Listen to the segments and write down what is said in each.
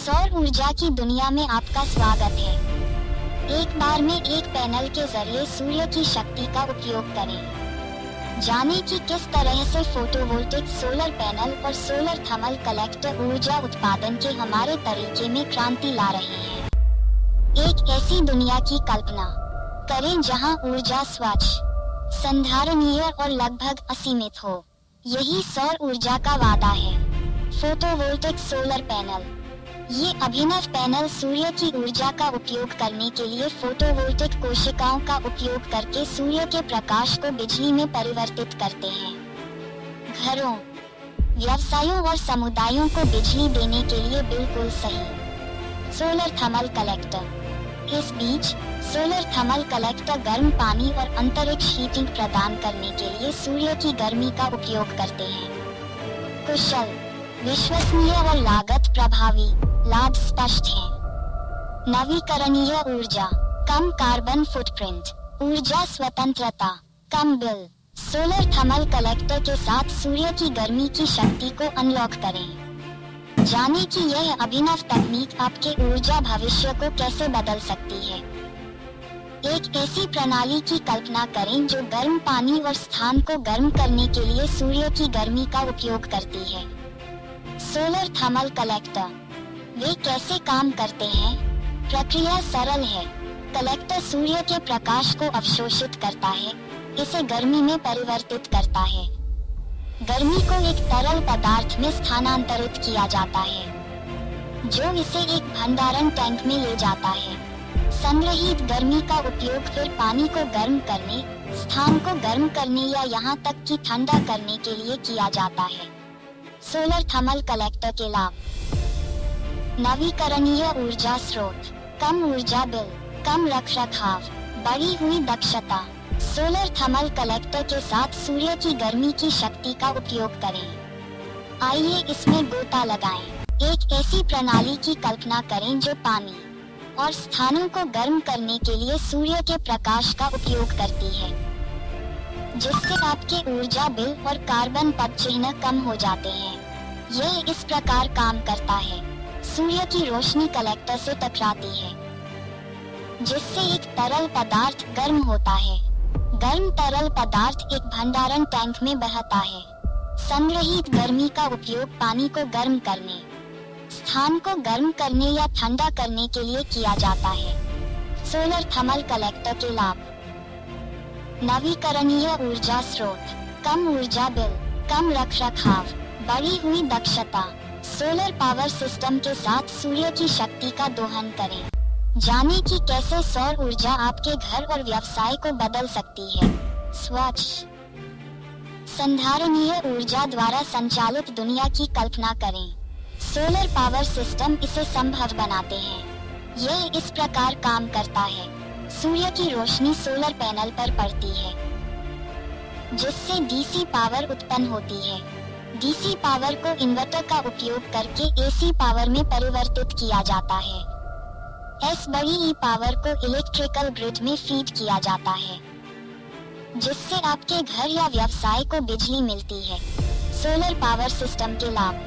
सौर ऊर्जा की दुनिया में आपका स्वागत है। एक बार में एक पैनल के जरिए सूर्य की शक्ति का उपयोग करें। जानें कि किस तरह से फोटोवोल्टिक सोलर पैनल और सोलर थर्मल कलेक्टर ऊर्जा उत्पादन के हमारे तरीके में क्रांति ला रहे हैं। एक ऐसी दुनिया की कल्पना करें जहां ऊर्जा स्वच्छ, संधारणीय और लगभग असीमित हो। यही सौर ऊर्जा का वादा है। Photovoltaic solar panel. ये अभिनव पैनल सूर्य की ऊर्जा का उपयोग करने के लिए फोटोवोल्टिक कोशिकाओं का उपयोग करके सूर्य के प्रकाश को बिजली में परिवर्तित करते हैं। घरों, व्यवसायों और समुदायों को बिजली देने के लिए बिल्कुल सही। Solar thermal collector. इस बीच सोलर थर्मल कलेक्टर गर्म पानी और अंतरिक्ष हीटिंग प्रदान करने के लिए सूर्य की गर्मी का उपयोग करते हैं। कुशल, विश्वसनीय और लागत प्रभावी। लाभ स्पष्ट हैं। नवीकरणीय ऊर्जा, कम कार्बन फुटप्रिंट, ऊर्जा स्वतंत्रता, कम बिल। सोलर थर्मल कलेक्टर के साथ सूर्य की गर्मी की शक्ति को अनलॉक करें। जानें कि यह अभिनव तकनीक आपके ऊर्जा भविष्य को कैसे बदल सकती है। एक ऐसी प्रणाली की कल्पना करें जो गर्म पानी और स्थान को गर्म करने के लिए सूर्य की गर्मी का उपयोग करती है। Solar thermal collector. वे कैसे काम करते हैं? प्रक्रिया सरल है। कलेक्टर सूर्य के प्रकाश को अवशोषित करता है, इसे गर्मी में परिवर्तित करता है। गर्मी को एक तरल पदार्थ में स्थानांतरित किया जाता है, जो इसे एक भंडारण टैंक में ले जाता है। संग्रहित गर्मी का उपयोग फिर पानी को गर्म करने, स्थान को गर्म करने या यहाँ तक कि ठंडा करने के लिए किया जाता है। सोलर थर्मल कलेक्टर के लाभ। नवीकरणीय ऊर्जा स्रोत, कम ऊर्जा बिल, कम रखरखाव, बढ़ी हुई दक्षता। सोलर थर्मल कलेक्टर के साथ सूर्य की गर्मी की शक्ति का उपयोग करें। आइए इसमें गोता लगाएं। एक ऐसी प्रणाली की कल्पना करें जो पानी और स्थानों को गर्म करने के लिए सूर्य के प्रकाश का उपयोग करती है, जिससे आपके ऊर्जा बिल और कार्बन पदचिह्न कम हो जाते हैं। यह इस प्रकार काम करता है। सूर्य की रोशनी कलेक्टर से टकराती है, जिससे एक तरल पदार्थ गर्म होता है। गर्म तरल पदार्थ एक भंडारण टैंक में बहता है। संग्रहित गर्मी का उपयोग पानी को गर्म करने, स्थान को गर्म करने या ठंडा करने के लिए किया जाता है। सोलर थर्मल कलेक्टर के लाभ। नवीकरणीय ऊर्जा स्रोत, कम ऊर्जा बिल, कम रखरखाव, बढ़ी हुई दक्षता। सोलर पावर सिस्टम के साथ सूर्य की शक्ति का दोहन करें। जानें कि कैसे सौर ऊर्जा आपके घर और व्यवसाय को बदल सकती है। स्वच्छ, संधारणीय ऊर्जा द्वारा संचालित दुनिया की कल्पना करें। सोलर पावर सिस्टम इसे संभव बनाते हैं। यह इस प्रकार काम करता है। सूर्य की रोशनी सोलर पैनल पर पड़ती है, जिससे डीसी पावर उत्पन्न होती है। डीसी पावर को इन्वर्टर का उपयोग करके एसी पावर में परिवर्तित किया जाता है। एस बड़ी ई पावर को इलेक्ट्रिकल ग्रिड में फीड किया जाता है, जिससे आपके घर या व्यवसाय को बिजली मिलती है। सोलर पावर सिस्टम के लाभ।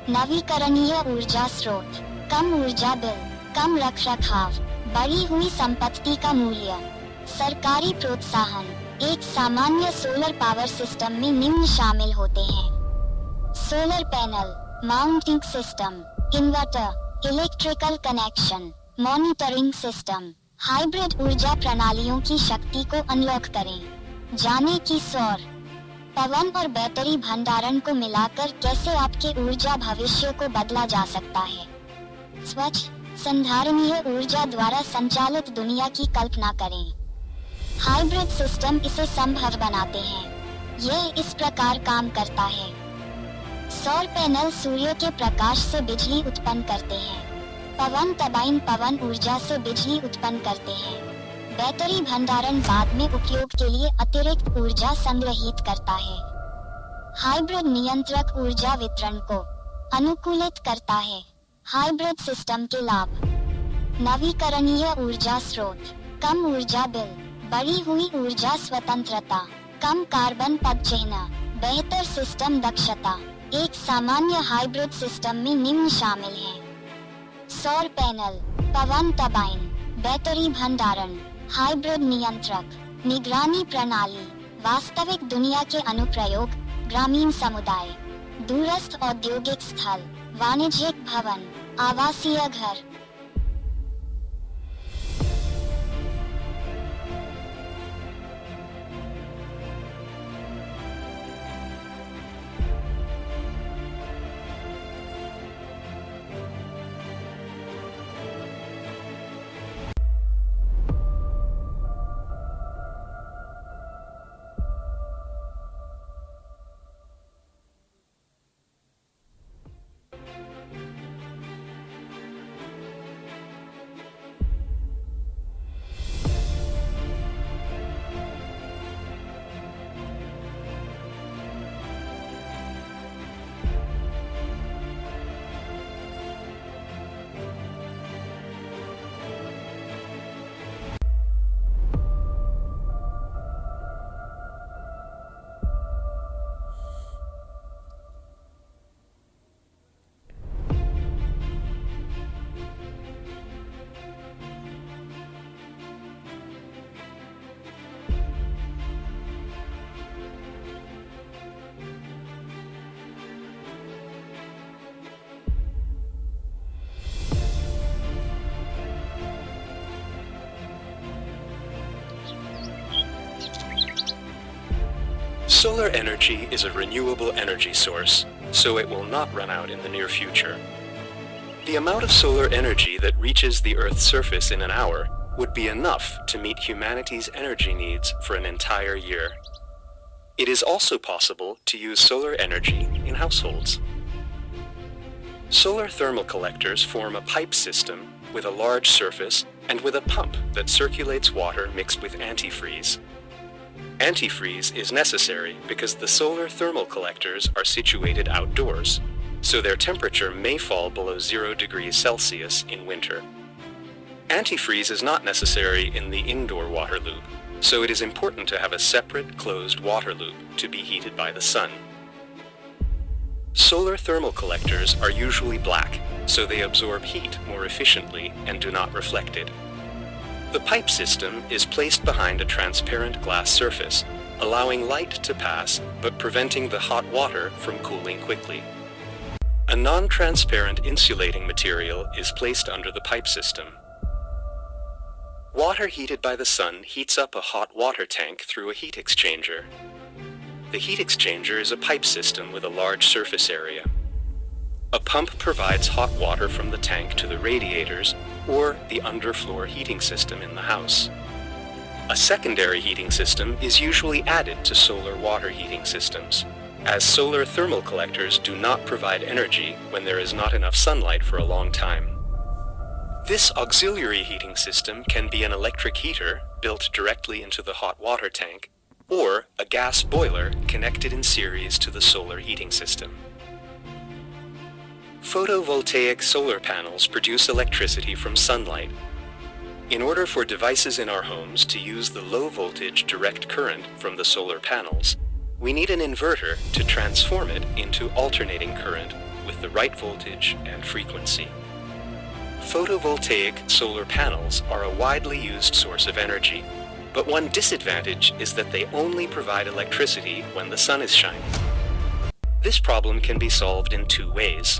नवीकरणीय ऊर्जा स्रोत, कम ऊर्जा बिल, कम रखरखाव, बढ़ी हुई संपत्ति का मूल्य। सरकारी प्रोत्साहन। एक सामान्य सोलर पावर सिस्टम में निम्न शामिल होते हैं: solar panel, mounting system, inverter, electrical connection, monitoring system. Hybrid ऊर्जा प्रणालियों की शक्ति को अनलॉक करें। जानें कि सौर, पवन और बैटरी भंडारण को मिलाकर कैसे आपके ऊर्जा भविष्य को बदला जा सकता है। स्वच्छ, संधारणीय ऊर्जा द्वारा संचालित दुनिया की कल्पना करें। हाइब्रिड सिस्टम इसे संभव बनाते हैं। यह इस प्रकार काम करता है। सौर पैनल सूर्य के प्रकाश से बिजली उत्पन्न करते हैं। पवन टरबाइन पवन ऊर्जा से बिजली उत्पन्न करते हैं। बैटरी भंडारण बाद में उपयोग के लिए अतिरिक्त ऊर्जा संग्रहित करता है। हाइब्रिड नियंत्रक ऊर्जा वितरण को अनुकूलित करता है। हाइब्रिड सिस्टम के लाभ। नवीकरणीय ऊर्जा स्रोत, कम ऊर्जा बिल, बढ़ी हुई ऊर्जा स्वतंत्रता, कम कार्बन पदचिह्न, बेहतर सिस्टम दक्षता। एक सामान्य हाइब्रिड सिस्टम में निम्न शामिल हैं: सौर पैनल, पवन टरबाइन, बैटरी भंडारण, हाइब्रिड नियंत्रक, निगरानी प्रणाली, वास्तविक दुनिया के अनुप्रयोग, ग्रामीण समुदाय, दूरस्थ औद्योगिक स्थल, वाणिज्यिक भवन, आवासीय घर। Solar energy is a renewable energy source, so it will not run out in the near future. The amount of solar energy that reaches the Earth's surface in an hour would be enough to meet humanity's energy needs for an entire year. It is also possible to use solar energy in households. Solar thermal collectors form a pipe system with a large surface and with a pump that circulates water mixed with antifreeze. Antifreeze is necessary because the solar thermal collectors are situated outdoors, so their temperature may fall below 0 degrees Celsius in winter. Antifreeze is not necessary in the indoor water loop, so it is important to have a separate closed water loop to be heated by the sun. Solar thermal collectors are usually black, so they absorb heat more efficiently and do not reflect it. The pipe system is placed behind a transparent glass surface, allowing light to pass but preventing the hot water from cooling quickly. A non-transparent insulating material is placed under the pipe system. Water heated by the sun heats up a hot water tank through a heat exchanger. The heat exchanger is a pipe system with a large surface area. A pump provides hot water from the tank to the radiators or the underfloor heating system in the house. A secondary heating system is usually added to solar water heating systems, as solar thermal collectors do not provide energy when there is not enough sunlight for a long time. This auxiliary heating system can be an electric heater built directly into the hot water tank, or a gas boiler connected in series to the solar heating system. Photovoltaic solar panels produce electricity from sunlight. In order for devices in our homes to use the low-voltage direct current from the solar panels, we need an inverter to transform it into alternating current with the right voltage and frequency. Photovoltaic solar panels are a widely used source of energy, but one disadvantage is that they only provide electricity when the sun is shining. This problem can be solved in two ways.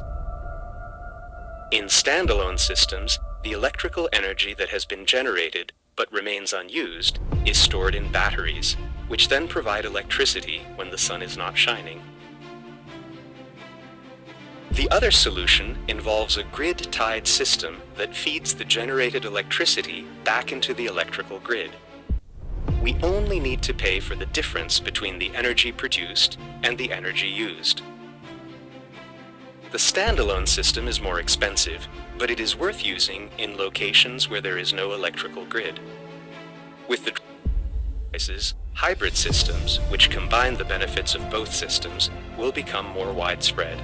In standalone systems, the electrical energy that has been generated but remains unused is stored in batteries, which then provide electricity when the sun is not shining. The other solution involves a grid-tied system that feeds the generated electricity back into the electrical grid. We only need to pay for the difference between the energy produced and the energy used. The standalone system is more expensive, but it is worth using in locations where there is no electrical grid. With the devices, hybrid systems, which combine the benefits of both systems, will become more widespread.